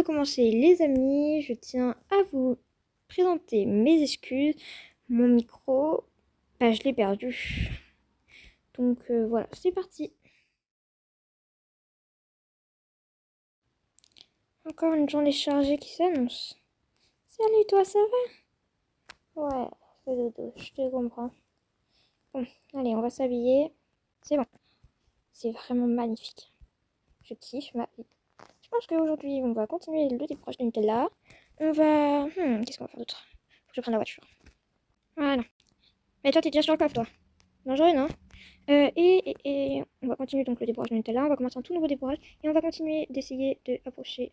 de commencer, les amis, je tiens à vous présenter mes excuses. Mon micro, je l'ai perdu. Donc voilà, c'est parti. Encore une journée chargée qui s'annonce. Salut toi, ça va? Ouais, fais dodo, je te comprends. Bon, allez, on va s'habiller. C'est bon. C'est vraiment magnifique. Je kiffe ma vie. Je pense qu'aujourd'hui, on va continuer le découpage de Nutella. On va... qu'est-ce qu'on va faire d'autre? Faut que je prenne la voiture. Voilà. Mais toi, t'es déjà sur le coffre, toi. Dangereux, non? Et on va continuer donc le débourrage de Nutella. On va commencer un tout nouveau débourrage. Et on va continuer d'essayer de approcher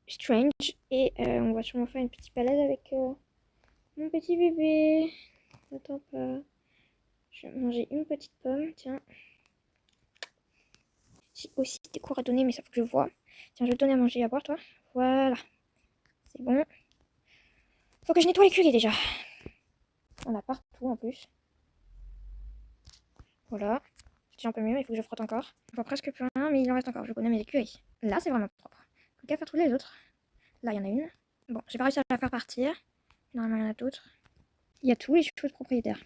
Strange. Et on va sûrement faire une petite balade avec mon petit bébé. Attends pas. Je vais manger une petite pomme. Tiens. J'ai aussi des cours à donner, mais ça faut que je vois. Tiens, je vais te donner à manger et à boire, toi. Voilà. C'est bon. Faut que je nettoie l'écurie déjà. On a partout en plus. Voilà. C'est un peu mieux, mais il faut que je frotte encore. On voit presque plus rien, mais il en reste encore. Je connais mes écuries. Là, c'est vraiment propre. Faut qu'à faire tous les autres. Là, il y en a une. Bon, j'ai pas réussi à la faire partir. Normalement, il y en a d'autres. Il y a tous les chevaux de propriétaires.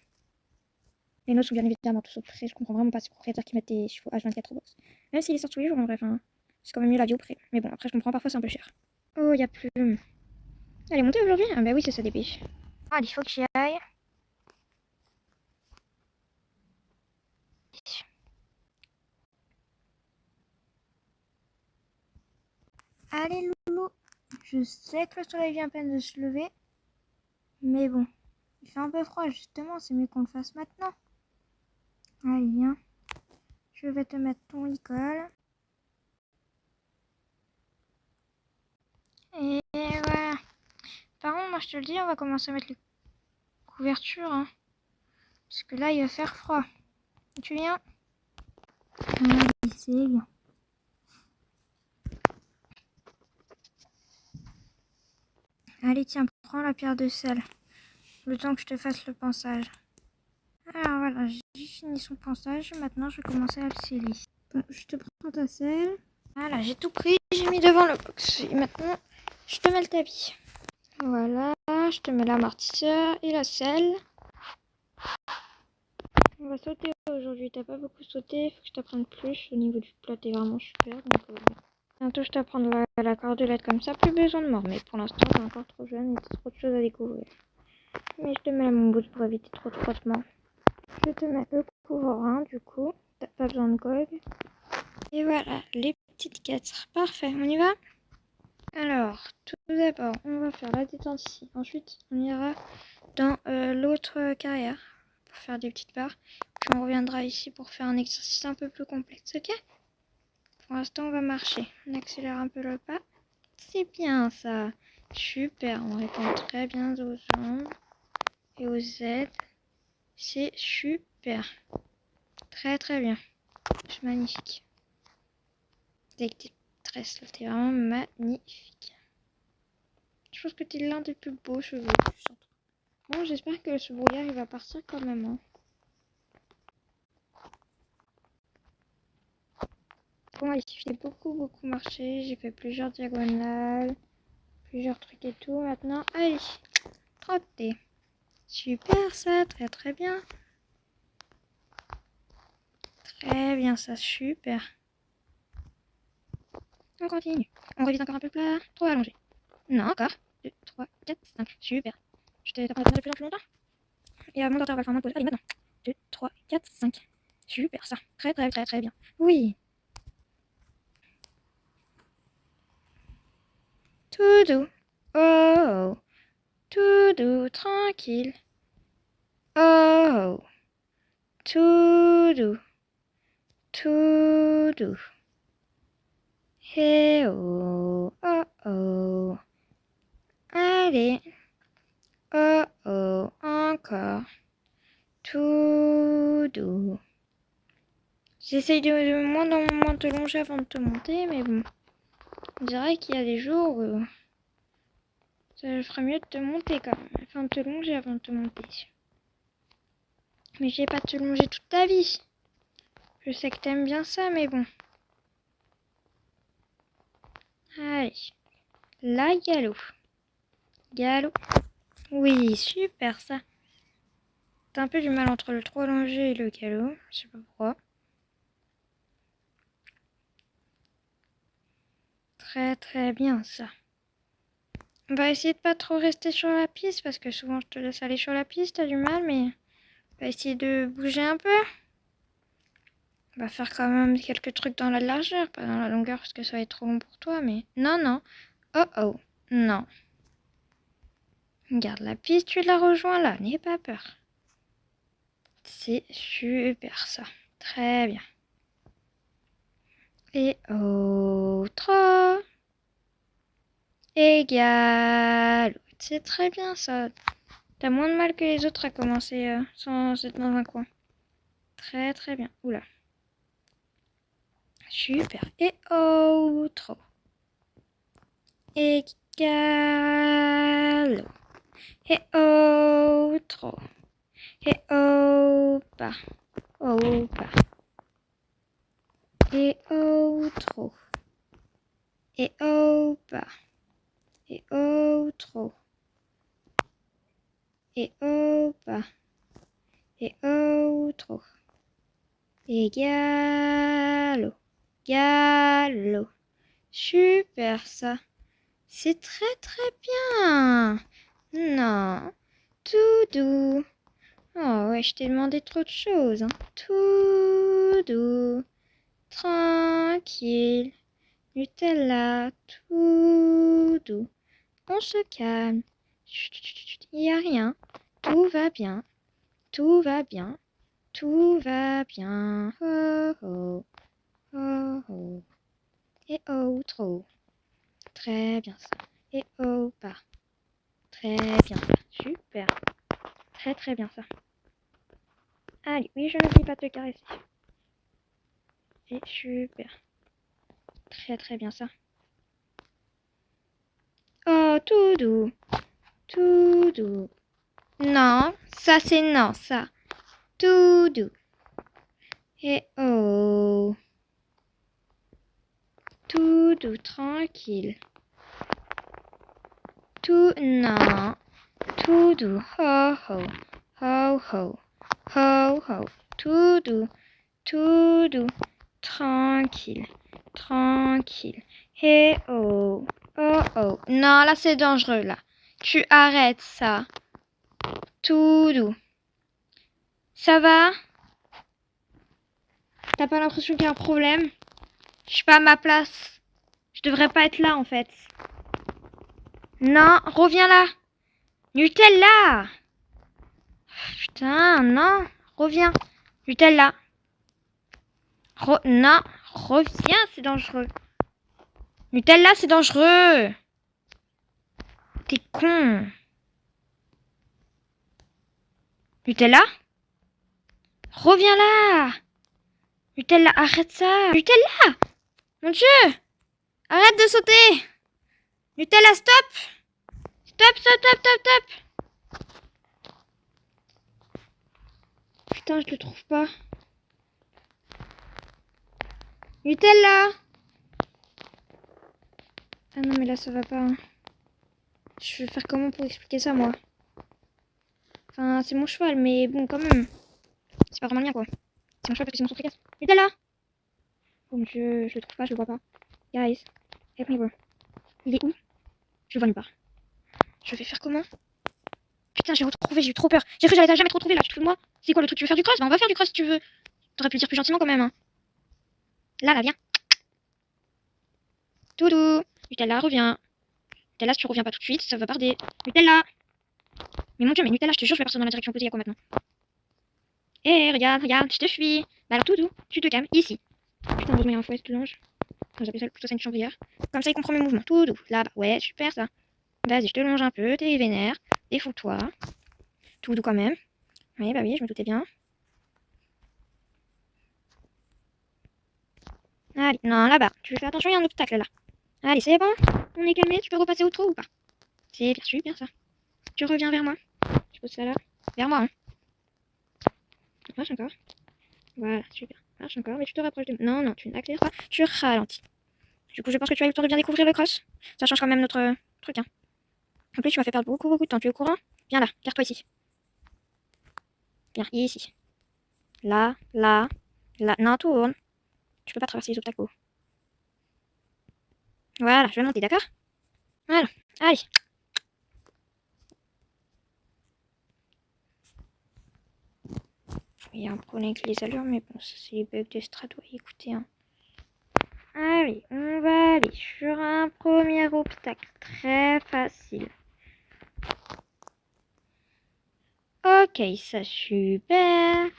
Les nôtres sont bien évidemment tous au pré. Je comprends vraiment pas ces propriétaires qui mettent des chevaux H24 au box. Même s'ils les sortent tous les jours, en vrai, enfin, c'est quand même mieux la vie au pré. Mais bon, après, je comprends, parfois c'est un peu cher. Oh, il y a plus. Elle est montée aujourd'hui? Ah, bah oui, c'est ça, dépêche. Ah, il faut que j'y aille. Allez, loulou. Je sais que le soleil vient à peine de se lever. Mais bon, il fait un peu froid, justement, c'est mieux qu'on le fasse maintenant. Allez, viens. Je vais te mettre ton licol. Et voilà. Par contre, moi je te le dis, on va commencer à mettre les couvertures. Hein, parce que là, il va faire froid. Tu viens? Allez, c'est bien. Allez, tiens, prends la pierre de sel. Le temps que je te fasse le pansage. Alors voilà, j'ai fini son pansage. Maintenant, je vais commencer à le sceller. Bon, je te prends ta selle. Voilà, j'ai tout pris. J'ai mis devant le box. Et maintenant, je te mets le tapis. Voilà, je te mets l'amortisseur et la selle. On va sauter aujourd'hui. T'as pas beaucoup sauté. Faut que je t'apprenne plus. Au niveau du plat, t'es vraiment super. Donc, bientôt, je t'apprends la cordelette comme ça. Plus besoin de mort. Mais pour l'instant, t'es encore trop jeune et t'as trop de choses à découvrir. Mais je te mets mon bout pour éviter trop de frottement. Je te mets le couvrant du coup. T'as pas besoin de gog. Et voilà, les petites quêtes. Parfait, on y va? Alors, tout d'abord, on va faire la détente ici. Ensuite, on ira dans l'autre carrière pour faire des petites barres. Puis on reviendra ici pour faire un exercice un peu plus complexe, ok? Pour l'instant, on va marcher. On accélère un peu le pas. C'est bien ça. Super, on répond très bien aux jambes et aux aides. C'est super. Très très bien. C'est magnifique. Avec tes tresses là, t'es vraiment magnifique. Je pense que t'es l'un des plus beaux cheveux que je sens. Bon, j'espère que ce brouillard il va partir quand même. Hein. Bon, allez, j'ai beaucoup marché. J'ai fait plusieurs diagonales, plusieurs trucs et tout. Maintenant, allez, trotter. Super ça, très très bien. Très bien ça, super. On continue. On révise encore un peu le plat. Trop allongé. Non, encore. 2, 3, 4, 5. Super. Je t'ai appris à faire de plus en plus longtemps. Et à mon intervalle, enfin, moins de pause. Allez, maintenant. 2, 3, 4, 5. Super ça. Très très très très bien. Oui. Tout doux. Oh. Tout doux, tranquille. Oh. Tout doux. Tout doux. Hey oh. Oh oh. Allez. Oh oh. Encore. Tout doux. J'essaye de moins te longer avant de te monter, mais bon. On dirait qu'il y a des jours où ça ferait mieux de te monter quand même. Enfin, de te longer avant de te monter. Mais je vais pas te longer toute ta vie. Je sais que t'aimes bien ça, mais bon. Allez. Là, galop. Galop. Oui, super ça. T'as un peu du mal entre le trop allongé et le galop. Je sais pas pourquoi. Très très bien ça. On va essayer de pas trop rester sur la piste parce que souvent je te laisse aller sur la piste, t'as du mal, mais on va essayer de bouger un peu. On va faire quand même quelques trucs dans la largeur, pas dans la longueur parce que ça va être trop long pour toi, mais non, non. Oh oh, non. Garde la piste, tu la rejoins là, n'aie pas peur. C'est super ça. Très bien. Et autre. Égal. C'est très bien ça. T'as moins de mal que les autres à commencer sans être dans un coin. Très très bien. Oula. Super. Et autre. Égal. Et autre. Et au bas. Au bas. Et autre. Et au bas. Et autre. Et au bas. Et autre. Et galop. Galop. Super ça. C'est très très bien. Non. Tout doux. Oh ouais, je t'ai demandé trop de choses. Hein. Tout doux. Tranquille. Nutella. Tout doux. On se calme. Il n'y a rien. Tout va bien. Tout va bien. Tout va bien. Oh oh. Oh oh. Et oh trop. Très bien ça. Et oh pas. Très bien ça. Super. Très très bien ça. Allez, oui, je n'oublie pas de te caresser. Et super. Très très bien ça. Oh, tout doux. Tout doux. Non, ça c'est non, ça. Tout doux. Et oh. Tout doux, tranquille. Tout, non. Tout doux. Ho ho. Ho ho. Ho ho. Tout doux. Tout doux. Tranquille. Tranquille. Et oh. Oh oh. Non, là c'est dangereux là. Tu arrêtes ça. Tout doux. Ça va? T'as pas l'impression qu'il y a un problème? Je suis pas à ma place. Je devrais pas être là en fait. Non, reviens là. Nutella. Putain, non. Reviens. Nutella. Non, reviens, c'est dangereux. Nutella, c'est dangereux. T'es con. Nutella? Reviens là. Nutella, arrête ça. Nutella! Mon Dieu! Arrête de sauter. Nutella, stop. Stop, stop, stop, stop, stop. Putain, je le trouve pas. Nutella! Ah non, mais là, ça va pas. Hein. Je vais faire comment pour expliquer ça, moi? Enfin, c'est mon cheval, mais bon, quand même. C'est pas vraiment le mien, quoi. C'est mon cheval parce que c'est mon centre-casse. Nutella! Oh mon Dieu, je le trouve pas, je le vois pas. Guys, help me, bro. Il est où? Je le vois nulle part. Je vais faire comment? Putain, j'ai retrouvé, j'ai eu trop peur. J'ai cru que j'allais jamais te retrouver là, tu te fous de moi? C'est quoi le truc? Tu veux faire du cross? Bah, on va faire du cross si tu veux. T'aurais pu le dire plus gentiment quand même. Hein. Là, viens. Doudou. Nutella, reviens. Nutella, si tu reviens pas tout de suite, ça va barder. Nutella. Mais mon Dieu, mais Nutella, je te jure, je vais partir dans la direction opposée. Il y a quoi maintenant? Eh, regarde, regarde, je te fuis. Bah alors, Doudou, tu te calmes ici. Putain, heureusement, il y a un fouet, tout l'ange. J'appelle ça plutôt ça une chambrière. Comme ça, il comprend mes mouvements. Doudou, là-bas. Ouais, super ça. Vas-y, je te longe un peu, t'es vénère. Défoule-toi. Doudou quand même. Oui, bah oui, je me doutais bien. Allez, non, là-bas. Tu fais attention, il y a un obstacle là. Allez, c'est bon. On est calmé, tu peux repasser au trou ou pas? C'est bien super ça. Tu reviens vers moi. Je pose ça là. Vers moi, hein. Marche encore. Voilà, super. Marche encore, mais tu te rapproches de moi. Non, non, tu n'accélères pas. Tu ralentis. Du coup, je pense que tu as eu le temps de bien découvrir le cross. Ça change quand même notre truc, hein. En plus, tu m'as fait perdre beaucoup de temps. Tu es au courant? Viens là, garde-toi ici. Viens, ici. Là, là, là. Non, tourne. Tu peux pas traverser les obstacles. Voilà, je vais monter, d'accord? Voilà, allez. Il y a un problème avec les allures, mais bon, ça c'est les bugs de strat, ouais, écoutez, hein. Allez, on va aller sur un premier obstacle très facile. Ok, ça super.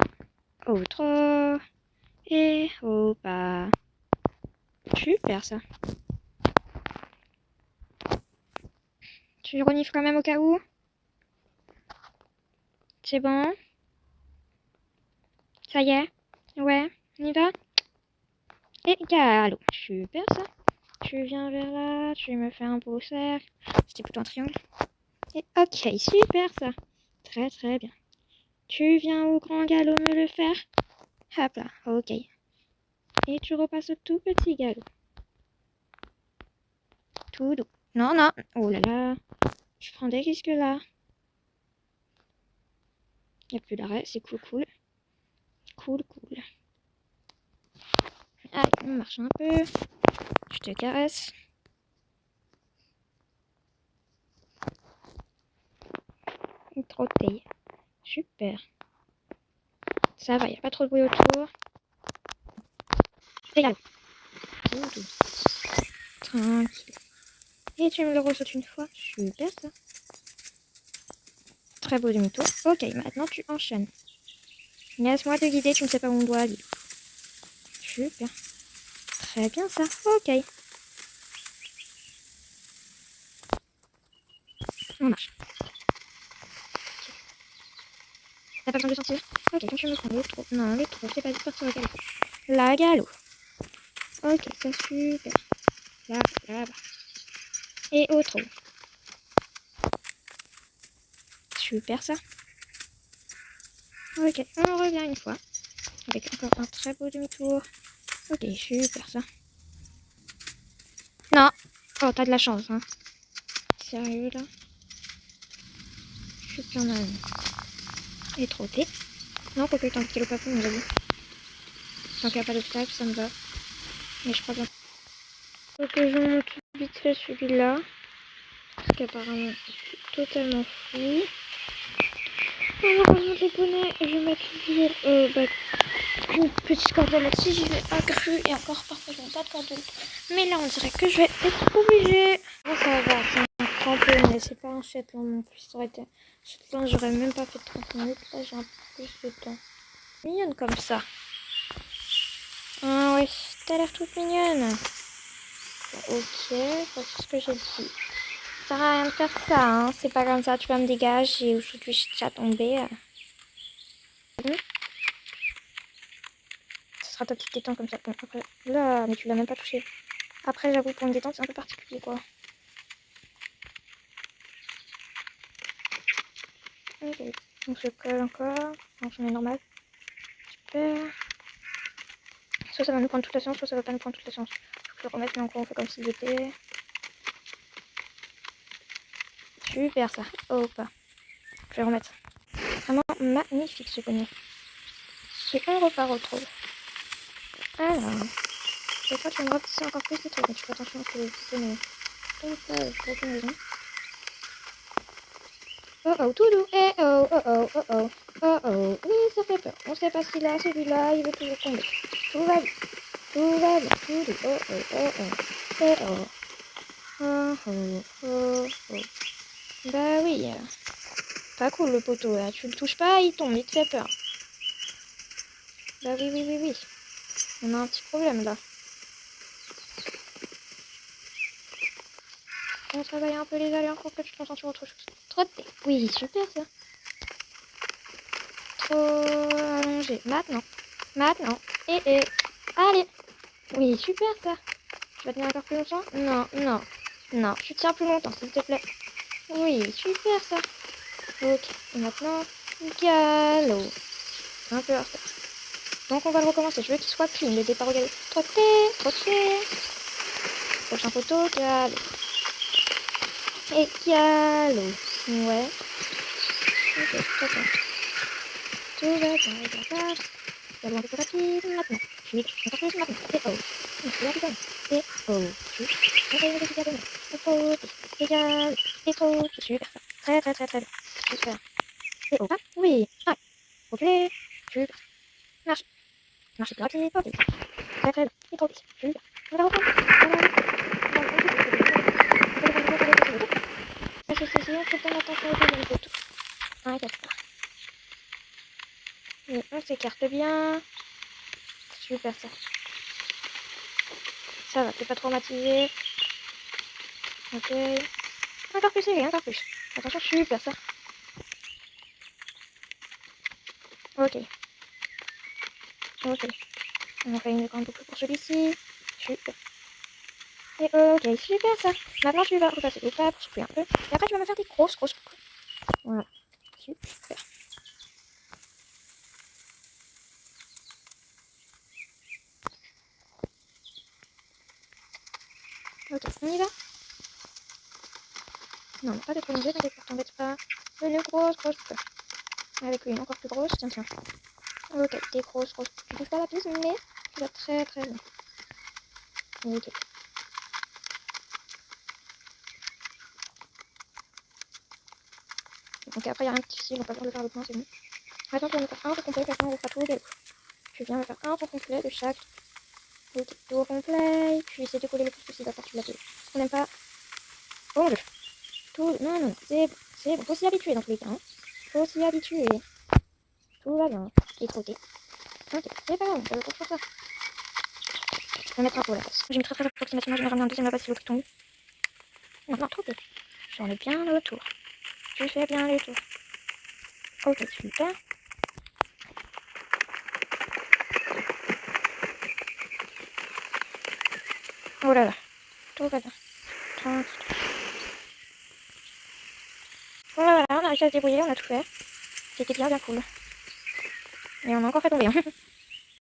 Au trop. Et au bas. Super ça. Tu renifles quand même au cas où? C'est bon? Ça y est? Ouais, on y va? Et galop. Super ça. Tu viens vers là, tu me fais un beau cercle. C'était plutôt un triangle. Et ok, super ça. Très très bien. Tu viens au grand galop me le faire? Hop là, ok. Et tu repasses au tout petit galop. Tout doux. Non, non. Oh là là. Je prends des risques là. Il n'y a plus d'arrêt, c'est cool, cool. Cool, cool. Allez, on marche un peu. Je te caresse. Une trottée. Super. Ça va, il n'y a pas trop de bruit autour. C'est galop. Tout doux. Tranquille. Et tu me le ressautes une fois. Super ça. Très beau demi-tour. Ok, maintenant tu enchaînes. Laisse-moi te guider, tu ne sais pas où on doit aller. Super. Très bien ça. Ok. On marche. T'as pas besoin de sentir? Ok, quand tu me prends le trou. Non, le trou, c'est pas de partir au galop. La galop. Ok, ça super. Là-bas, là-bas. Et au trou. Super ça. Ok, on revient une fois. Avec encore un très beau demi-tour. Ok, super ça. Non. Oh, t'as de la chance, hein. Sérieux, là. Super mal. Et trotté. Non, quoique, tant qu'il est pas fou, nous a dit. Tant qu'il n'y a pas d'obstacle, ça me va. Mais je crois bien. Faut que je monte vite fait celui-là. Parce qu'apparemment, c'est totalement fou. Alors, avant les bonnets, je vais mettre toujours une petite cordelette si j'y vais accrue. Et encore, parfois, je mets pas de cordelette. Mais là, on dirait que je vais être obligée. Bon, ça va, c'est un crampon, mais c'est pas un Shetland non plus. Ça aurait été un Shetland, j'aurais même pas fait 30 minutes. Là, j'ai un peu plus de temps. Mignonne comme ça. Ah ouais, t'as l'air toute mignonne. Bon, ok, voilà ce que j'ai dit. Ça sert à rien de faire ça, hein. C'est pas comme ça, tu vas me dégager ou je suis déjà tombée. Ce sera ta petite détente comme ça. Bon, après, là, mais tu l'as même pas touché. Après, j'avoue, pour une détente, c'est un peu particulier, quoi. Ok, on se colle encore. On se met normal. Super. Soit ça va nous prendre toute la séance, soit ça va pas nous prendre toute la séance. Faut que je le remette, mais encore, on fait comme s'il était. Super, ça. Hop. Je vais remettre. Vraiment magnifique, ce poney. Et on repart au trou. Alors, je crois que tu vas me rapetisser encore plus de trucs, mais tu fais attention à ce que je poney. Donc là, pour aucune raison. Oh oh, tout doux. Eh oh, oh oh, oh oh. Oh oh, oui, ça fait peur. On sait pas si là, celui-là, il veut toujours tomber. Tout va bien. Tout va bien. Tout doux. Oh oh, oh oh. Eh oh. Oh oh, oh oh. Bah oui. Pas cool le poteau là. Tu le touches pas, il tombe, il te fait peur. Bah oui, oui, oui, oui. On a un petit problème là. On travaille un peu les allures pour que tu te concentres sur autre chose. Trotter. Oui, super ça. Trop allongé. Maintenant. Maintenant. Et. Allez. Oui, super ça. Tu vas tenir encore plus longtemps? Non, non. Non, tu tiens plus longtemps, s'il te plaît. Oui, super ça. Ok. Et maintenant, galop. Un peu en retard. Donc on va le recommencer. Je veux qu'il soit clean, le départ au galop. Trotter, trotter. Prochain photo, galop. Et galop. Ouais. Ok, très bien. Tout va bien, regarde. Galop un peu plus rapide maintenant. Chute, encore plus maintenant. Et oh. Et rapide. Et oh. Chute. Encore une petite galop. Et trop. Et galop. Et trop. Super. Très très très très bien. Super. Et oh. Ah, oui. Ah. Reculez. Super. Marche. Marche plus rapide. Ok. Très très bien. Et trop vite. Super. On va reprendre. Parce que c'est on faut bien attention aux deuxième photo. Ouais, d'accord. Et on s'écarte bien. Super ça. Ça va, t'es pas traumatisé. Ok. Encore plus, encore plus. Attention, super ça. Ok. Ok. On en fait une grande boucle pour celui-ci. Super. Et ok, super ça. Maintenant tu vas repasser au pas pour souffler un peu. Et après tu vas me faire des grosses boucles. Voilà. Super. Ok, on y va. Non, pas de trop longueur, t'inquiète pas, t'embête pas. Une grosse boucle. Avec une encore plus grosse, tiens. Ok, des grosses. Tu touches pas la piste, mais tu vas très très bien. Ok. Donc après, il y a un petit fil, on va pas le faire avec moi, c'est bon. Maintenant, tu vas me faire un tour complet, maintenant on va faire tous les galop. Tu viens me faire un tour complet de chaque tour complet, puis c'est de coller le plus possible à partir de la télé. On n'aime pas. Oh mon dieu. Tout. Non, c'est bon. Faut s'y habituer dans tous les cas. Hein. Faut s'y habituer. Tout va bien. Et trop ok, c'est pas grave, on peut le faire ça. Je vais mettre un peu à la place. J'ai mis très très approximativement, je vais ramener un deuxième là-bas si l'autre tombe. Non, trop peu. J'en ai bien le tour. Tu fais bien le tour. Ok, super. Oh là là, tout va bien. Tranquille. Voilà, on a réussi à se débrouiller, on a tout fait. C'était bien cool. Et on a encore fait tomber. Hein.